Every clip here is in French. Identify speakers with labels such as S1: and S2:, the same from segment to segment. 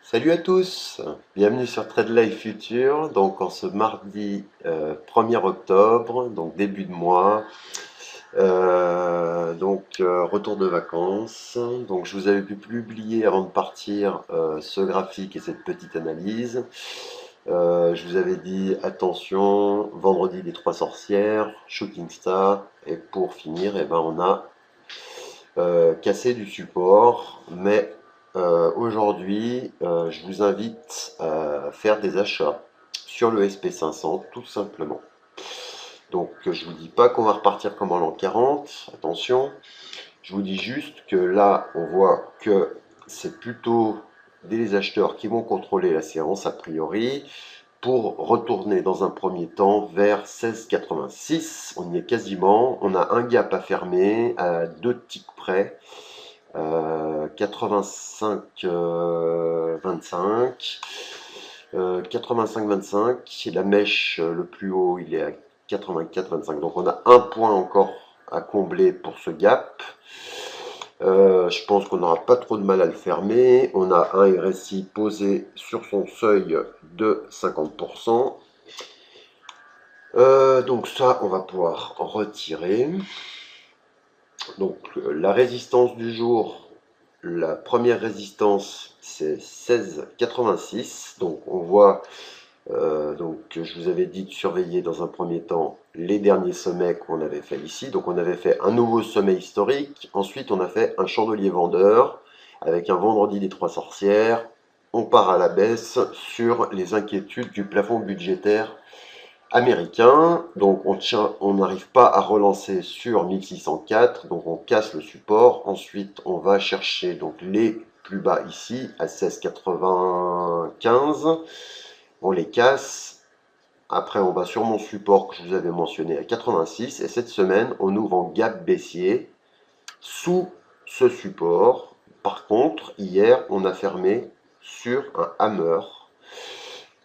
S1: Salut à tous, bienvenue sur Trade Life Future. Donc en ce mardi 1er octobre, donc début de mois, retour de vacances. Donc je vous avais pu publier avant de partir ce graphique et cette petite analyse. Je vous avais dit attention, vendredi des trois sorcières, Shooting Star, et pour finir, eh ben, on a cassé du support, mais aujourd'hui, je vous invite à faire des achats sur le SP500, tout simplement. Donc, je vous dis pas qu'on va repartir comme en l'an 40, attention. Je vous dis juste que là, on voit que c'est plutôt des acheteurs qui vont contrôler la séance a priori pour retourner dans un premier temps vers 16,86. On y est quasiment. On a un gap à fermer à 2 ticks près. 85,25. 85,25. La mèche, le plus haut, il est à 84,25. Donc on a un point encore à combler pour ce gap. Je pense qu'on n'aura pas trop de mal à le fermer. On a un RSI posé sur son seuil de 50%. Donc ça, on va pouvoir retirer. Donc la résistance du jour, la première résistance, c'est 16,86. Donc on voit, je vous avais dit de surveiller dans un premier temps les derniers sommets qu'on avait fait ici. Donc on avait fait un nouveau sommet historique. Ensuite on a fait un chandelier vendeur avec un vendredi des trois sorcières. On part à la baisse sur les inquiétudes du plafond budgétaire américain. Donc on n'arrive pas à relancer sur 1604, donc on casse le support. Ensuite on va chercher donc les plus bas ici à 16,95. On les casse. Après on va sur mon support que je vous avais mentionné à 86, et cette semaine on ouvre en gap baissier sous ce support. Par contre hier on a fermé sur un hammer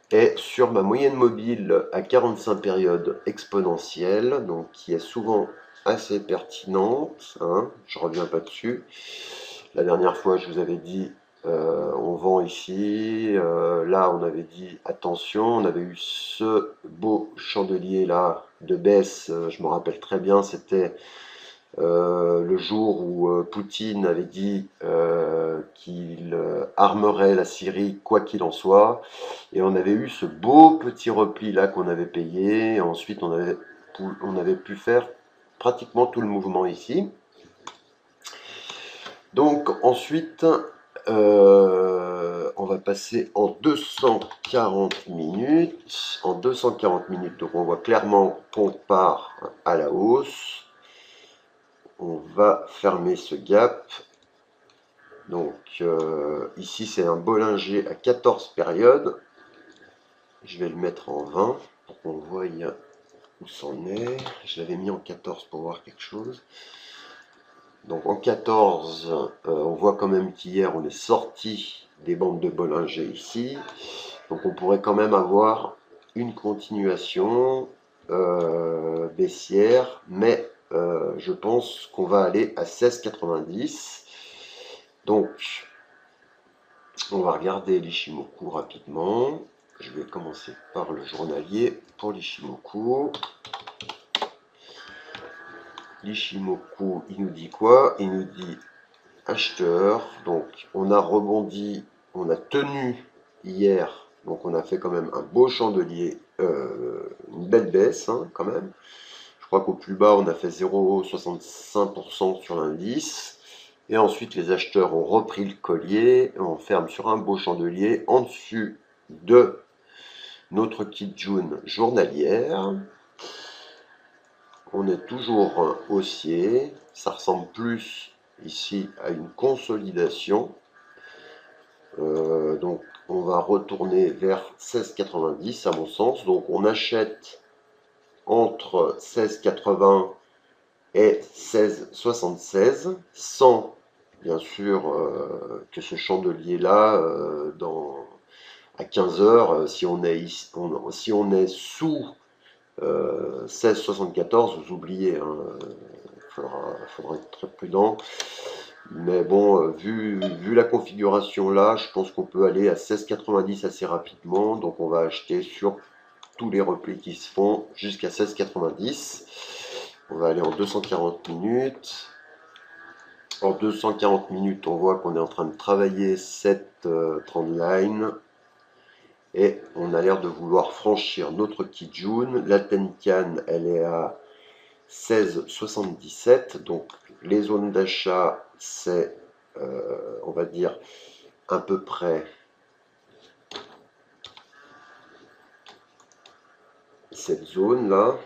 S1: et sur ma moyenne mobile à 45 périodes exponentielles, donc qui est souvent assez pertinente, hein, je ne reviens pas dessus. La dernière fois, je vous avais dit, on vend ici, là on avait dit attention, on avait eu ce beau chandelier là de baisse, je me rappelle très bien, c'était le jour où Poutine avait dit qu'il armerait la Syrie quoi qu'il en soit, et on avait eu ce beau petit repli là qu'on avait payé, et ensuite on avait pu faire pratiquement tout le mouvement ici. Donc ensuite on va passer en 240 minutes. En 240 minutes, donc on voit clairement qu'on part à la hausse. On va fermer ce gap. Donc ici c'est un Bollinger à 14 périodes. Je vais le mettre en 20 pour qu'on voie où c'en est. Je l'avais mis en 14 pour voir quelque chose. Donc en 14, on voit quand même qu'hier on est sorti des bandes de Bollinger ici. Donc on pourrait quand même avoir une continuation baissière, mais je pense qu'on va aller à 16,90. Donc on va regarder l'Ishimoku rapidement. Je vais commencer par le journalier pour l'Ishimoku. L'Ishimoku, il nous dit quoi? Il nous dit acheteur. Donc on a rebondi, on a tenu hier. Donc on a fait quand même un beau chandelier, une belle baisse hein, quand même. Je crois qu'au plus bas on a fait 0,65% sur l'indice. Et ensuite les acheteurs ont repris le collier. On ferme sur un beau chandelier en dessus de notre Kijun journalière. On est toujours haussier. Ça ressemble plus ici à une consolidation. Donc on va retourner vers 16,90 à mon sens. Donc on achète entre 16,80 et 16,76 sans bien sûr que ce chandelier là à 15 heures, si on est, si on est sous 16,74, vous oubliez, hein, faudra être prudent. Mais bon, vu la configuration là, je pense qu'on peut aller à 16,90 assez rapidement. Donc on va acheter sur tous les replis qui se font jusqu'à 16,90. On va aller en 240 minutes. En 240 minutes, on voit qu'on est en train de travailler cette trendline. Et on a l'air de vouloir franchir notre Kijun. La Tenkan, elle est à 16,77. Donc les zones d'achat, c'est, on va dire, à peu près cette zone-là.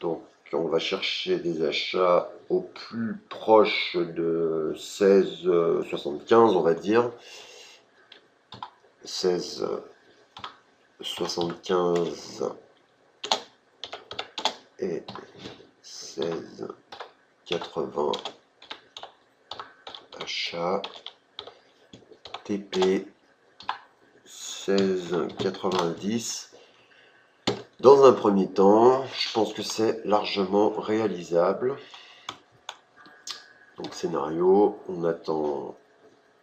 S1: Donc on va chercher des achats au plus proche de 16,75, on va dire. 16,75 et 16,80 achat. TP 16,90. Dans un premier temps, je pense que c'est largement réalisable. Donc scénario, on attend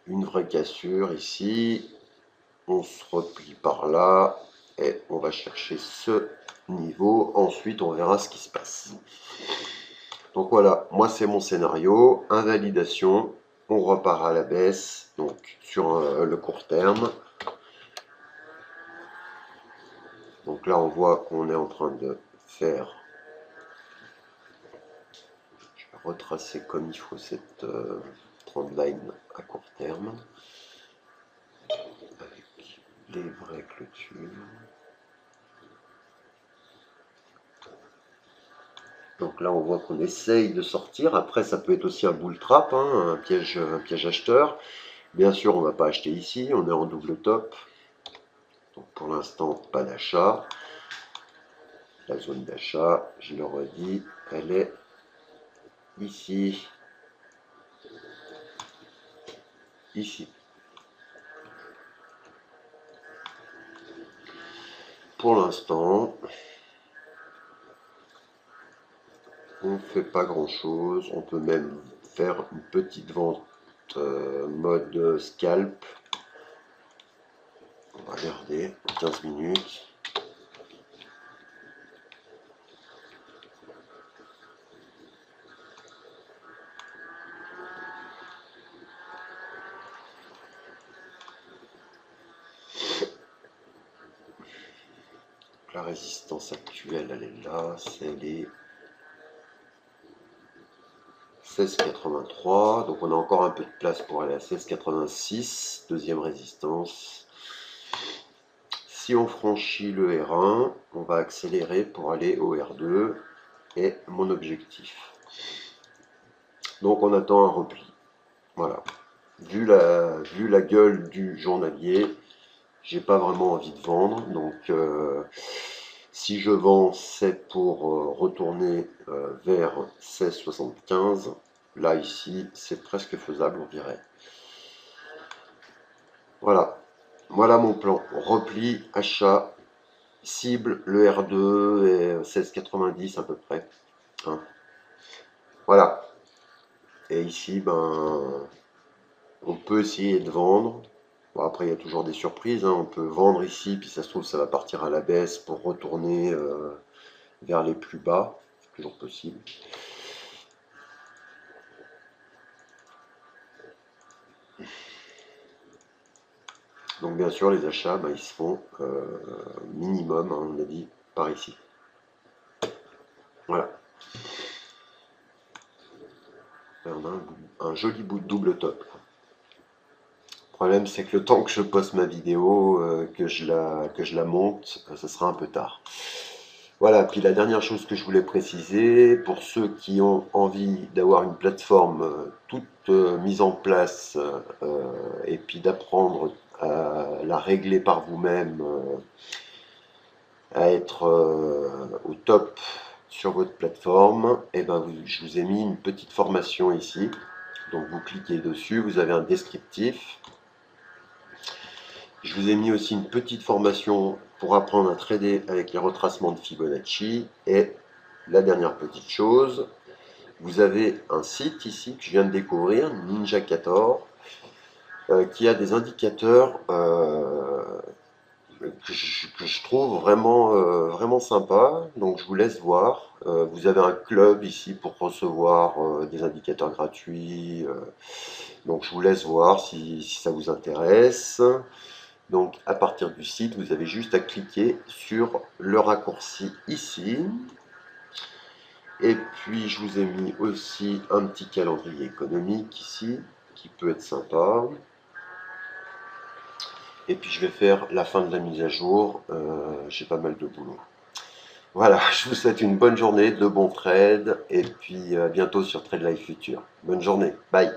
S1: une vraie cassure ici. On se replie par là et on va chercher ce niveau. Ensuite, on verra ce qui se passe. Donc voilà, moi c'est mon scénario. Invalidation, on repart à la baisse, donc sur le court terme. Donc là, on voit qu'on est en train de faire, je vais retracer comme il faut cette trendline à court terme, avec les vraies clôtures. Donc là, on voit qu'on essaye de sortir. Après, ça peut être aussi un bull trap, hein, un piège acheteur. Bien sûr, on ne va pas acheter ici, on est en double top. Donc pour l'instant, pas d'achat. La zone d'achat, je le redis, elle est ici. Ici. Pour l'instant, on ne fait pas grand chose. On peut même faire une petite vente mode scalp. On va regarder 15 minutes. La résistance actuelle, elle est là, c'est les 16,83. Donc on a encore un peu de place pour aller à 16,86. Deuxième résistance. Si on franchit le R1, on va accélérer pour aller au R2 et mon objectif. Donc on attend un repli. Voilà. Vu la gueule du journalier, j'ai pas vraiment envie de vendre. Donc si je vends, c'est pour retourner vers 16,75. Là, ici, c'est presque faisable, on dirait. Voilà. Voilà mon plan. Repli, achat, cible, le R2 et 16,90 à peu près. Hein. Voilà. Et ici, ben, on peut essayer de vendre. Bon, après, il y a toujours des surprises, hein. On peut vendre ici, puis ça se trouve, ça va partir à la baisse pour retourner vers les plus bas. C'est toujours possible. Donc bien sûr, les achats, ben, ils se font minimum, hein, on a dit, par ici. Voilà. On a un joli bout de double top. Le problème, c'est que le temps que je poste ma vidéo, que je la monte, ça sera un peu tard. Voilà, puis la dernière chose que je voulais préciser, pour ceux qui ont envie d'avoir une plateforme toute mise en place et puis d'apprendre à la régler par vous-même, à être au top sur votre plateforme, et ben je vous ai mis une petite formation ici. Donc vous cliquez dessus, vous avez un descriptif. Je vous ai mis aussi une petite formation pour apprendre à trader avec les retracements de Fibonacci. Et la dernière petite chose, vous avez un site ici que je viens de découvrir, Ninja 14, qui a des indicateurs que je trouve vraiment, vraiment sympa. Donc je vous laisse voir. Vous avez un club ici pour recevoir des indicateurs gratuits. Donc je vous laisse voir si ça vous intéresse. Donc à partir du site, vous avez juste à cliquer sur le raccourci ici. Et puis je vous ai mis aussi un petit calendrier économique ici, qui peut être sympa. Et puis je vais faire la fin de la mise à jour, j'ai pas mal de boulot. Voilà, je vous souhaite une bonne journée, de bons trades, et puis à bientôt sur Trade Life Future. Bonne journée, bye.